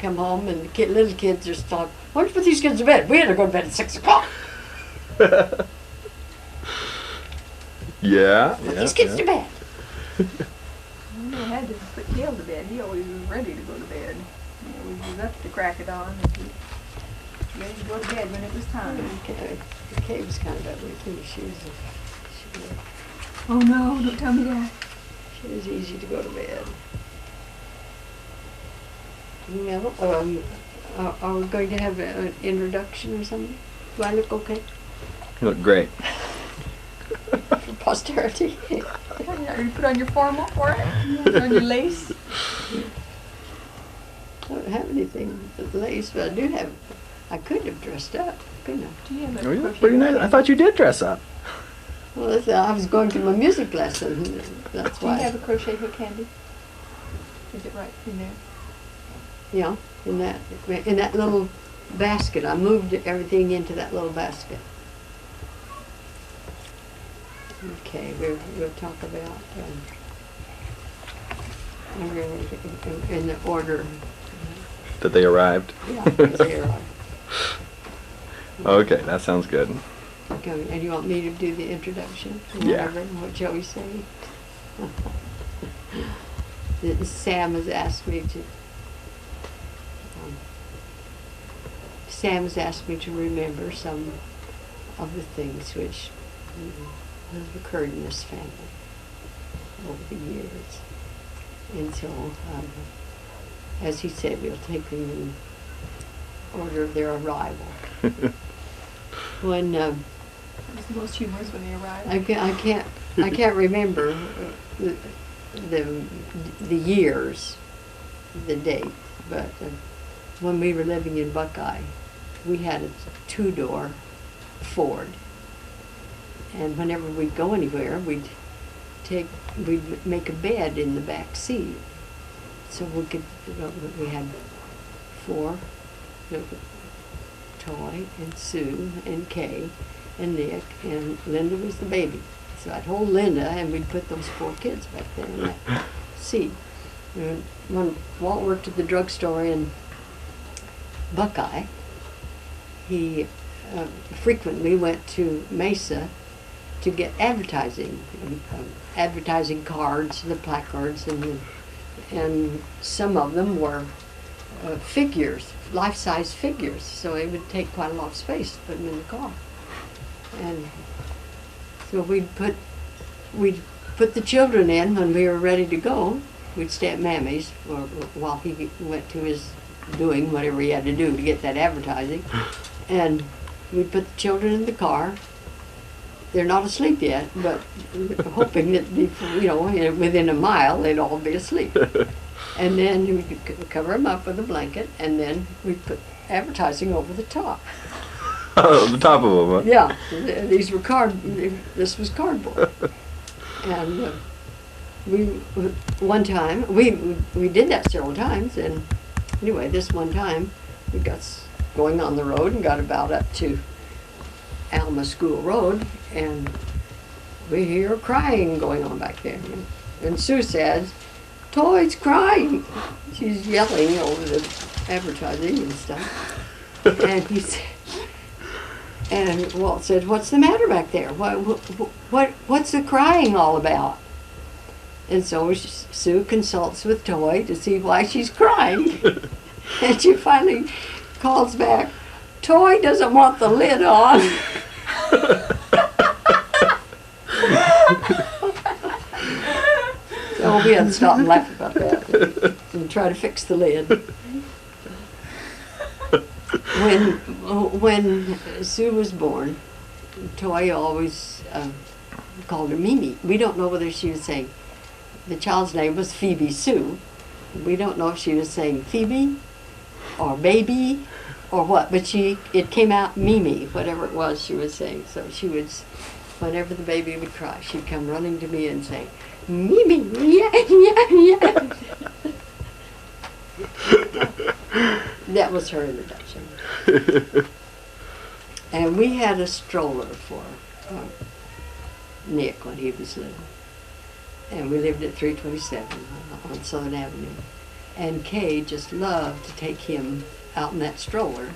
come home and the little kids are stuck. Why don't you put these kids to bed? We had to go to bed at 6 o'clock. Yeah. Put these kids to bed. We never had to put Dale to bed. He always was ready to go to bed. He always was up to crack it on and he was ready to go to bed when it was time. Kay was kind of that way too. Oh no, don't tell me that. She was easy to go to bed. Well, are we going to have an introduction or something? Do I look okay? You look great. For posterity. Are you put on your formal for it? Put on your lace? I don't have anything but lace, but I could have dressed up, couldn't I? Do you have a Oh, you look crochet pretty nice. hook? I thought you did dress up. Well, I was going to my music lesson. That's Do you why. have a crochet hook handy? Is it right in there? Yeah, in that little basket. I moved everything into that little basket. Okay, we'll talk about in the order. That they arrived. Yeah, they arrived. Okay, that sounds good. Okay, and you want me to do the introduction? Yeah. Whatever, what shall we say? Sam has asked me to. Sam has asked me to remember some of the things which have occurred in this family over the years, and so, as he said, we'll take them in order of their arrival. When It was the most humorous when they arrived. I can't remember the years, the date, but when we were living in Buckeye, we had a 2-door Ford, and whenever we'd go anywhere, we'd make a bed in the back seat, so we had 4. Toy and Sue and Kay and Nick, and Linda was the baby. So I'd hold Linda and we'd put those 4 kids back there in that seat. And when Walt worked at the drugstore in Buckeye, he frequently went to Mesa to get advertising cards, the placards, and some of them were figures, life-size figures, so it would take quite a lot of space to put them in the car. And so we'd put the children in when we were ready to go. We'd stay at Mammy's while he went to his doing whatever he had to do to get that advertising, and we'd put the children in the car. They're not asleep yet, but hoping that within a mile they'd all be asleep. And then we could cover them up with a blanket, and then we put advertising over the top. Oh, the top of them, huh? Yeah, these were this was cardboard. And one time, we did that several times, and anyway, this one time, we got going on the road and got about up to Alma School Road, and we hear crying going on back there. And Sue says, "Toy's crying." She's yelling over the advertising and stuff. And he said, and Walt said, "What's the matter back there? What's the crying all about?" And so Sue consults with Toy to see why she's crying. And she finally calls back, "Toy doesn't want the lid on." So we had to stop and laugh about that and try to fix the lid. When Sue was born, Toy always called her Mimi. We don't know whether she was saying, the child's name was Phoebe Sue. We don't know if she was saying Phoebe or baby or what, but it came out Mimi, whatever it was she was saying. So she would, whenever the baby would cry, she'd come running to me and say, "Mimi, yeah, yeah, yeah." That was her introduction. And we had a stroller for Nick when he was little. And we lived at 327 on Southern Avenue. And Kay just loved to take him out in that stroller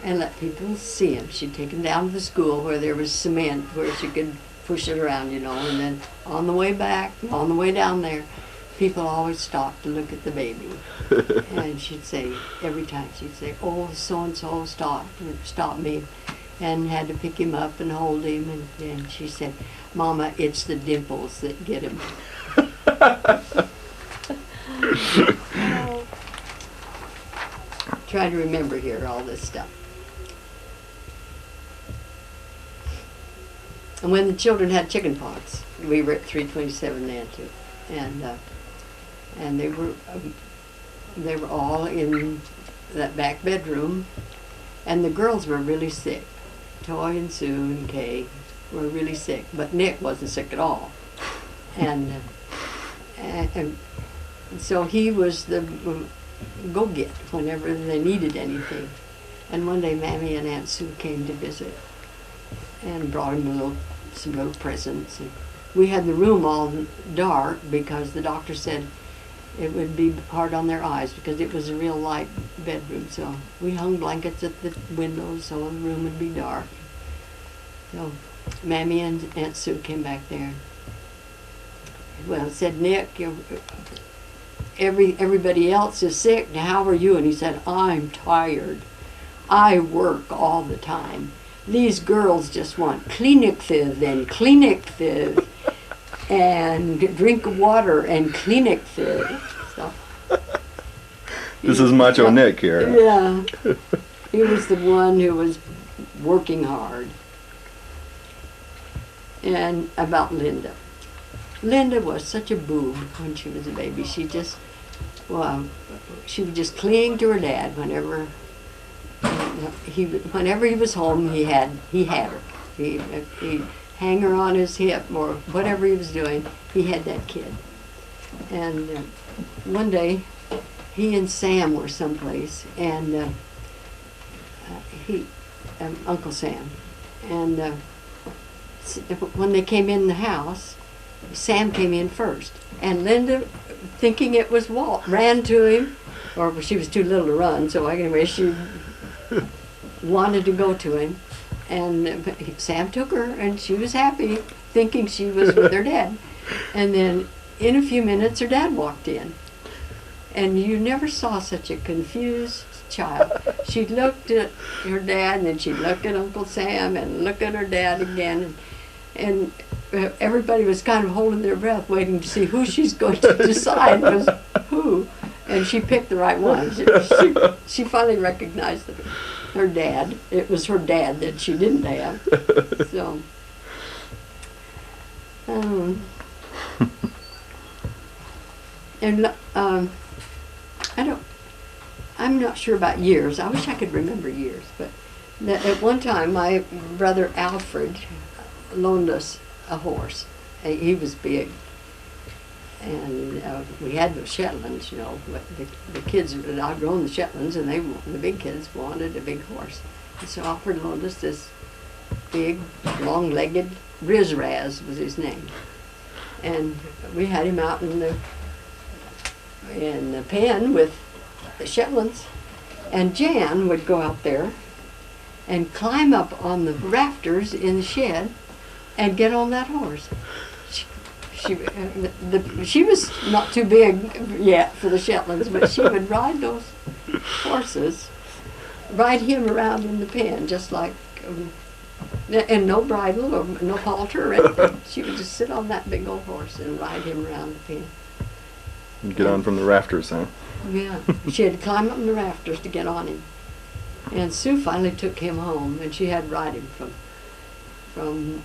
and let people see him. She'd take him down to the school where there was cement where she could push it around, you know, and then on the way back, on the way down there, people always stopped to look at the baby. And she'd say, every time she'd say, oh, so-and-so stopped me and had to pick him up and hold him. And then she said, Mama, it's the dimples that get him. Oh. Try to remember here all this stuff. And when the children had chicken pox, we were at 327 Nantucket, and they were all in that back bedroom, and the girls were really sick. Toy and Sue and Kay were really sick, but Nick wasn't sick at all, and so he was the go-get whenever they needed anything. And one day, Mammy and Aunt Sue came to visit and brought him some little presents. And we had the room all dark because the doctor said it would be hard on their eyes because it was a real light bedroom. So we hung blankets at the windows so the room would be dark. So Mammy and Aunt Sue came back there. Well, said, Nick, everybody else is sick. Now, how are you? And he said, I'm tired. I work all the time. These girls just want Kleenexes and Kleenexes and drink of water and Kleenexes. So, This is Macho Nick here. yeah. He was the one who was working hard. And about Linda. Linda was such a boob when she was a baby. She would just cling to her dad whenever he was home. He had her. He'd hang her on his hip or whatever he was doing. He had that kid. And one day, he and Sam were someplace, and Uncle Sam, and when they came in the house, Sam came in first, and Linda, thinking it was Walt, ran to him, or she was too little to run, so anyway, she wanted to go to him, and Sam took her, and she was happy, thinking she was with her dad. And then, in a few minutes, her dad walked in, and you never saw such a confused child. She looked at her dad, and then she'd look at Uncle Sam, and look at her dad again, and everybody was kind of holding their breath, waiting to see who she's going to decide was who. And she picked the right one. She finally recognized that her dad. It was her dad that she didn't have. So, and I'm not sure about years. I wish I could remember years, but at one time my brother Alfred loaned us a horse. He was big, and we had the Shetlands, you know, but the kids had outgrown the Shetlands, and the big kids wanted a big horse. And so Alfred loaned us this big, long-legged Rizraz was his name, and we had him out in the pen with the Shetlands, and Jan would go out there and climb up on the rafters in the shed and get on that horse. She was not too big yet for the Shetlands, but she would ride those horses, ride him around in the pen, just like, and no bridle or no halter or anything. She would just sit on that big old horse and ride him around the pen. Get on from the rafters, huh? Yeah, she had to climb up on the rafters to get on him. And Sue finally took him home, and she had to ride him from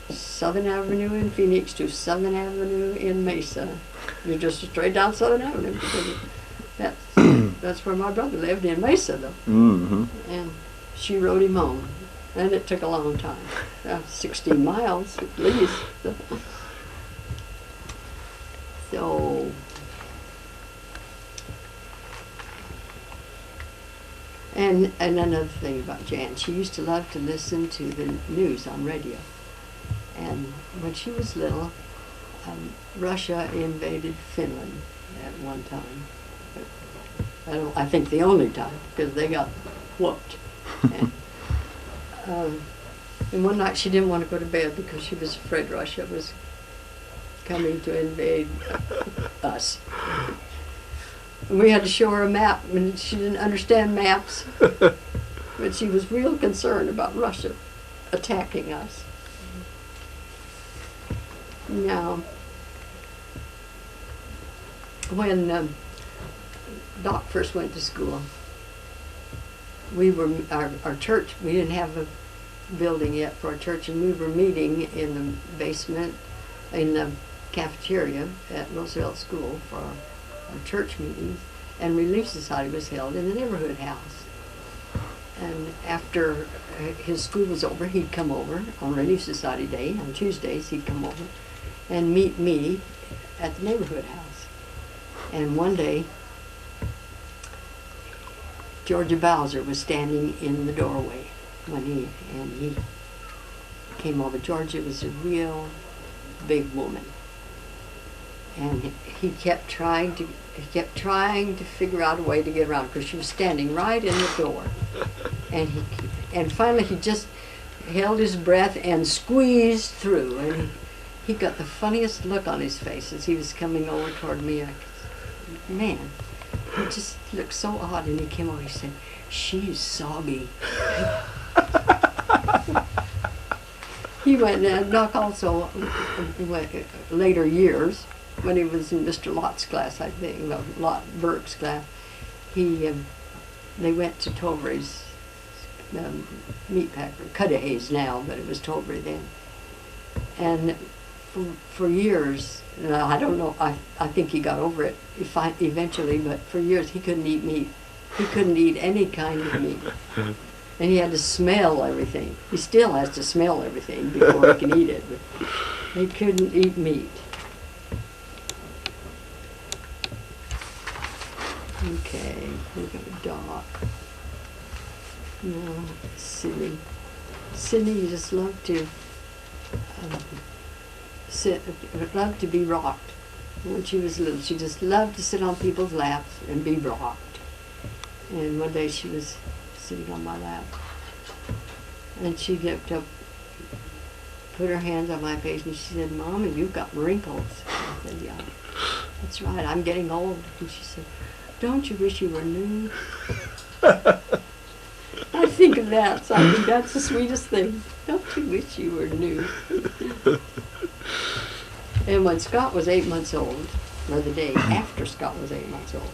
Southern Avenue in Phoenix to Southern Avenue in Mesa. You're just straight down Southern Avenue because that's where my brother lived, in Mesa, though. Mm-hmm. And she rode him home, and it took a long time, 16 miles at least. So. And another thing about Jan, she used to love to listen to the news on radio. And when she was little, Russia invaded Finland at one time. I think the only time, because they got whooped. And one night she didn't want to go to bed because she was afraid Russia was coming to invade us. And we had to show her a map, and she didn't understand maps, but she was real concerned about Russia attacking us. Now, when Doc first went to school, we were, our church, we didn't have a building yet for our church, and we were meeting in the basement, in the cafeteria at Roosevelt School for our church meetings, and Relief Society was held in the neighborhood house. And after his school was over, he'd come over on Relief Society Day, on Tuesdays he'd come over and meet me at the neighborhood house. And one day, Georgia Bowser was standing in the doorway when he came over. Georgia was a real big woman, and he kept trying to figure out a way to get around because she was standing right in the door. And finally he just held his breath and squeezed through, and he got the funniest look on his face as he was coming over toward me. Man, he just looked so odd, and he came over, he said, "She's soggy." He went, Doc also, later years, when he was in Mr. Lott's class, I think, Lott Burke's class, they went to Tovry's Meatpacker, Cudahy's now, but it was Tovry then. And for years, I don't know, I think he got over it eventually, but for years he couldn't eat meat. He couldn't eat any kind of meat. And he had to smell everything. He still has to smell everything before he can eat it, but he couldn't eat meat. Okay, we're going to Doc. No, Sydney. Sydney just loved to loved to be rocked. When she was little, she just loved to sit on people's laps and be rocked. And one day she was sitting on my lap, and she looked up, put her hands on my face, and she said, "Mommy, you've got wrinkles." I said, "Yeah, that's right, I'm getting old." And she said, "Don't you wish you were new?" I think of that, so I think that's the sweetest thing. Don't you wish you were new? And when Scott was 8 months old, or the day after Scott was 8 months old,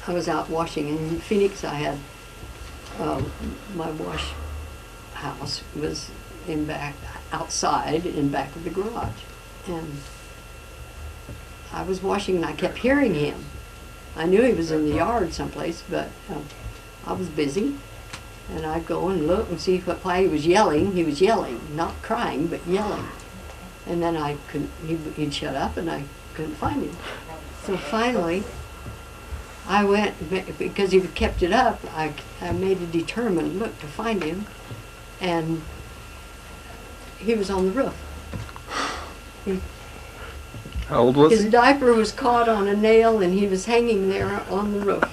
I was out washing. In Phoenix, I had my wash house was outside in back of the garage. And I was washing, and I kept hearing him. I knew he was in the yard someplace, but I was busy. And I'd go and look and see why he was yelling. He was yelling, not crying, but yelling. And then he'd shut up, and I couldn't find him. So finally, I went, because he kept it up, I made a determined look to find him, and he was on the roof. How old was His he? diaper was caught on a nail, and he was hanging there on the roof.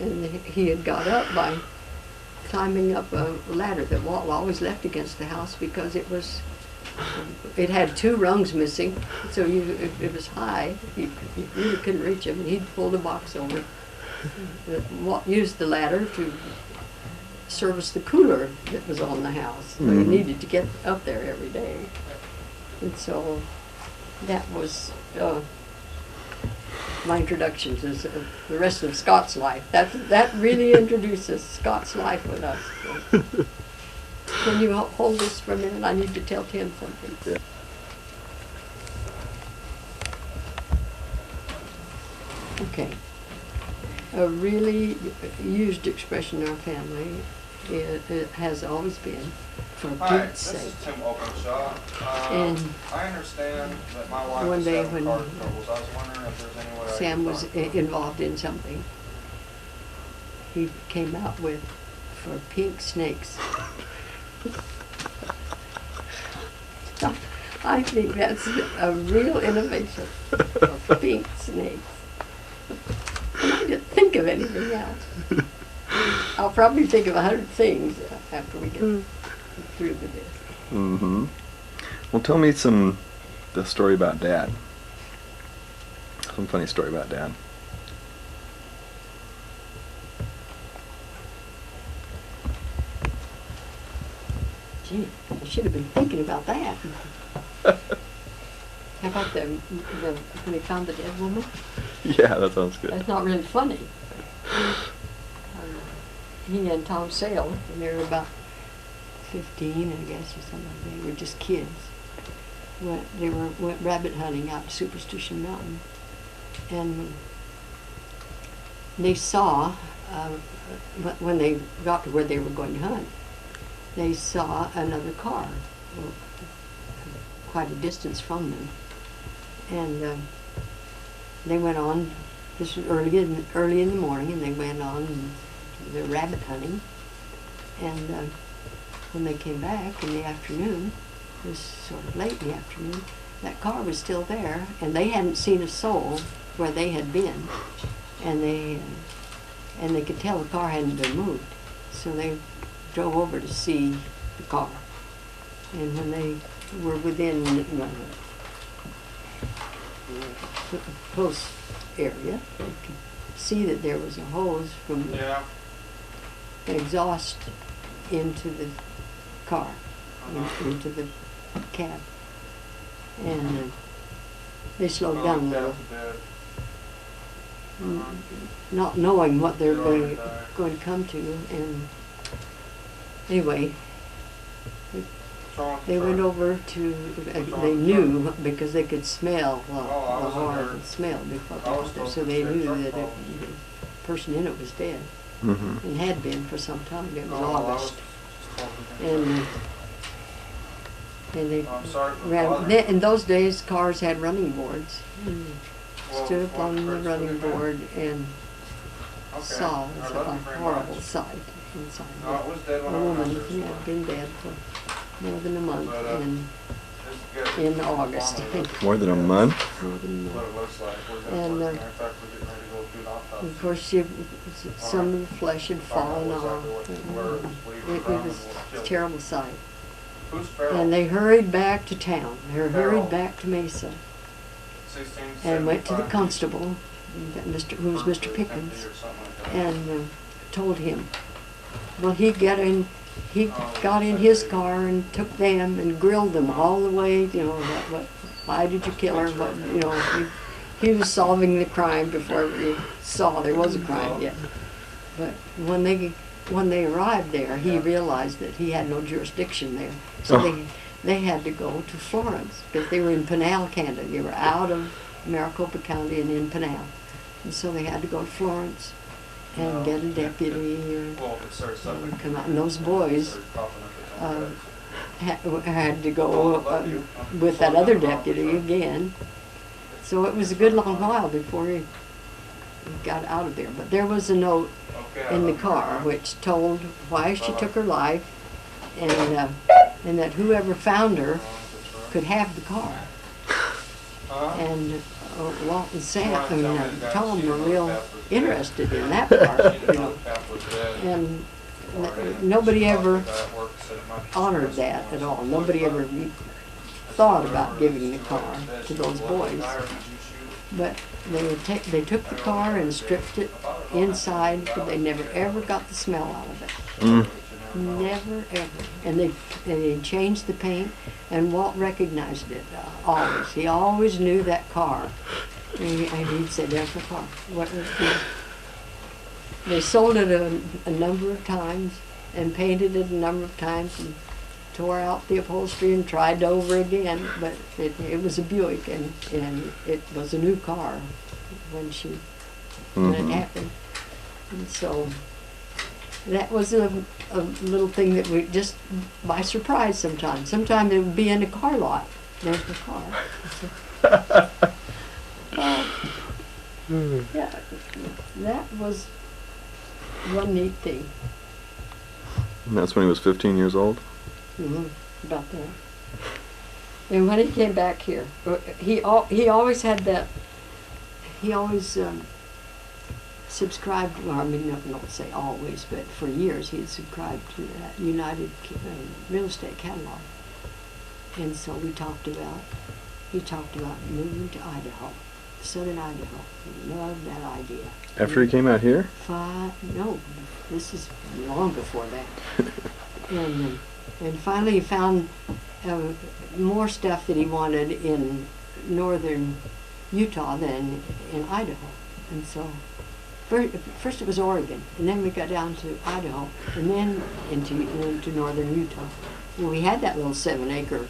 And he had got up by climbing up a ladder that Walt always left against the house because it had 2 rungs missing, so it was high. You really couldn't reach him, and he'd pull the box over. Walt used the ladder to service the cooler that was on the house. So he needed to get up there every day. And so that was my introduction to the rest of Scott's life. That really introduces Scott's life with us. So. Can you hold this for a minute? I need to tell Tim something. Okay. A really used expression in our family it has always been, "For Hi, Pete's this sake." is Tim Openshaw. And I understand that my wife one is day having when car troubles. I was wondering if there's any way I Sam could was talk to her. involved in something, he came out with "For pink snakes." I think that's a real innovation, for pink snakes. think of anything else. I'll probably think of 100 things after we get through with this. Mm-hmm. Well, tell me the story about Dad. Some funny story about Dad. Gee, I should have been thinking about that. How about when they found the dead woman? Yeah, that sounds good. That's not really funny. He and Tom sailed, and they were about 15, I guess, or something. They were just kids. Went rabbit hunting out to Superstition Mountain, and they saw when they got to where they were going to hunt, they saw another car, quite a distance from them, and they went on. This was early in the morning, and they went on their rabbit hunting, and when they came back in the afternoon, it was sort of late in the afternoon, that car was still there, and they hadn't seen a soul where they had been, and they could tell the car hadn't been moved, so they drove over to see the car, and when they were within the close area, they could see that there was a hose from the exhaust into the car, into the cab, and they slowed down a little, not knowing what they were going to come to, and anyway, they went over to, they knew, because they could smell the horrible smell before they got there, so they knew that the person in it was dead, and had been for some time. It was August. And they ran, in those days cars had running boards, and stood up on the running board and saw a horrible sight inside. A woman who had been dead for more than a month in August. More than a month? More than a month. And of course, some of the flesh had fallen off. It was a terrible sight. And they hurried back to town. They hurried back to Mesa and went to the constable, who was Mr. Pickens, and told him. Well, he got in his car and took them and grilled them all the way. Why did you kill her? He was solving the crime before he saw there was a crime yet. But when they arrived there, he realized that he had no jurisdiction there. So they had to go to Florence, because they were in Pinal County. They were out of Maricopa County and in Pinal. And so they had to go to Florence and get a deputy or come out. And those boys had to go with that other deputy again. So it was a good long while before he got out of there. But there was a note in the car which told why she took her life, and that whoever found her could have the car. And Walt and Tom were real interested in that part, And nobody ever honored that at all. Nobody ever thought about giving the car to those boys. But they took the car and stripped it inside, but they never ever got the smell out of it. Never ever. And they changed the paint, and Walt recognized it always. He always knew that car. And he'd say, "There's the car." They sold it a number of times and painted it a number of times and tore out the upholstery and tried over again, but it was a Buick, and it was a new car when it happened. And so that was a little thing that we just by surprise sometimes. Sometimes it would be in a car lot. There's the car. Yeah, that was one neat thing. And that's when he was 15 years old? About that. And when he came back here, he always had that. He always subscribed, well, I mean, not say always, but for years he had subscribed to that United Real Estate Catalog. And so he talked about moving to Idaho, southern Idaho. He loved that idea. After he came out here? No, this is long before that. And finally he found more stuff that he wanted in northern Utah than in Idaho. And so first it was Oregon, and then we got down to Idaho, and then into northern Utah. Well, we had that little 7-acre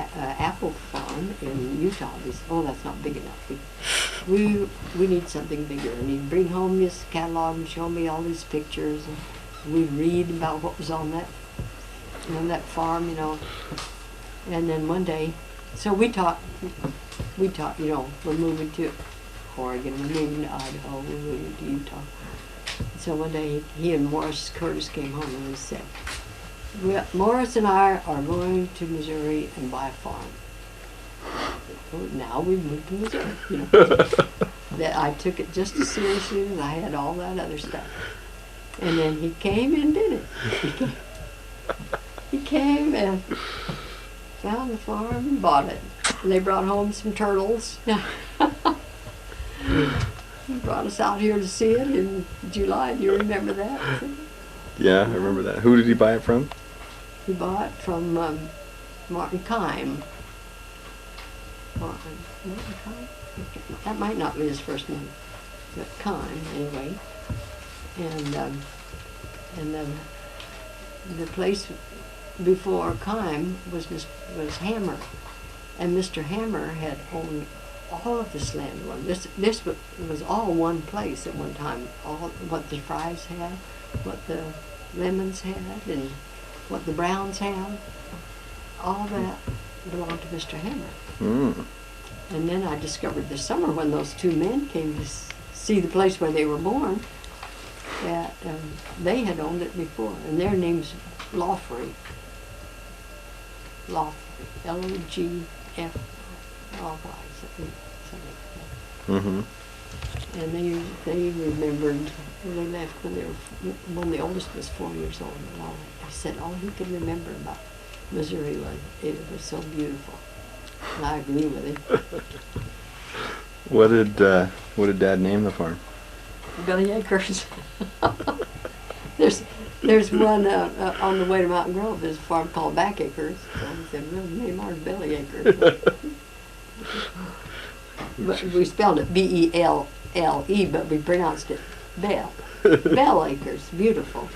apple farm in Utah. We said, oh, that's not big enough. We need something bigger. And he'd bring home this catalog and show me all these pictures, and we'd read about what was on that farm, you know. And then one day, so we talked, you know, we're moving to Oregon, we're moving to Idaho, we're moving to Utah. So one day he and Morris Curtis came home and he said, Morris and I are going to Missouri and buy a farm. Well, now we've moved to Missouri, you know. That I took it just as seriously as I had all that other stuff. And then he came and did it. He came and found the farm and bought it. And they brought home some turtles. He brought us out here to see it in July. Do you remember that? Yeah, I remember that. Who did he buy it from? He bought it from Martin Kime. Martin Kime? That might not be his first name, but Kime anyway. And then the place before Kime was Hammer, and Mr. Hammer had owned all of this land. This was all one place at one time. All what the Fries had, what the Lemons had, and what the Browns had, all that belonged to Mr. Hammer. Mm. And then I discovered this summer when those two men came to see the place where they were born, that they had owned it before, and their name's Lawfrey. Lawfrey, L-O-G-F-R-Y, something like that. Mm-hmm. And they remembered, they left when the oldest was 4 years old. And I said all he could remember about Missouri was it was so beautiful. And I agree with him. What did Dad name the farm? Billy Acres. There's one on the way to Mountain Grove. There's a farm called Back Acres. So he said, "We'll name ours Billy Acres." But we spelled it B-E-L-L-E, but we pronounced it Belle. Belle Acres, beautiful.